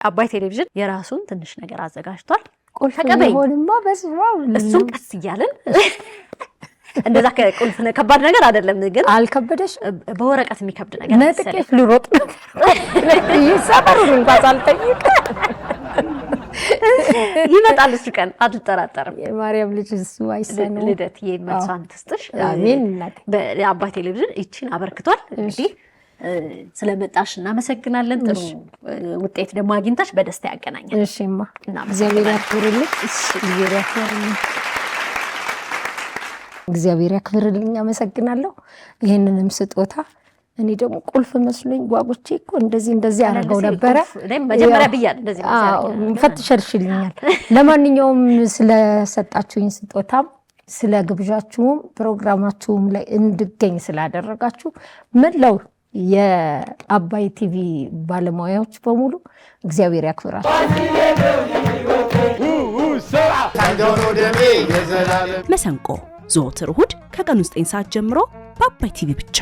አባይ ቴሌቪዥን የራሱን ትንሽ ነገር አዘጋጅቷል። ቁልፍ ሆነማ በስማው እሱን ቀስ ይያልን እንደዛ ቁልፍ ከባድ ነገር አይደለም ግን አልከበደሽ በወረቀት የሚከብድ ነገር ነጥቄ ፍልሮጥ ይሰበሩን ባዛልጠይቅ ይመጣል እሱ ቀን አልተጠራጠርም። የማርያም ልጅ እሱ አይሰነው ልደት የመርሳን ተስተሽ አሜን። በአባይ ቴሌቪዥን እቺን አበርክቷል። እንግዲህ ስለመጣሽ እናመሰግናለን። ጥሩ ውጤት ደግሞ አግኝታሽ በደስታ ያገናኛል። እሺማ እግዚአብሔር ያክብርልኝ። እግዚአብሔር ያክብርልኝ። እግዚአብሔር ያክብርልኝ። አመሰግናለሁ። ይሄንንም ስጦታ እኔ ደግሞ ቁልፍ መስሎኝ ጓጉቼ እኮ እንደዚህ አረጋው ነበር። መጀመሪያ ብያለሁ እንደዚህ ፈትሸልሽልኛል። ለማንኛውም ስለሰጣችሁኝ ስጦታም ስለ ግብዣችሁም ፕሮግራማችሁም ላይ እንድገኝ ስላደረጋችሁ መላው የአባይ ቲቪ ባለሙያዎች በሙሉ እግዚአብሔር ያክብራችሁ። መሰንቆ ዘወትር እሁድ ከቀኑ 9 ሰዓት ጀምሮ በአባይ ቲቪ ብቻ።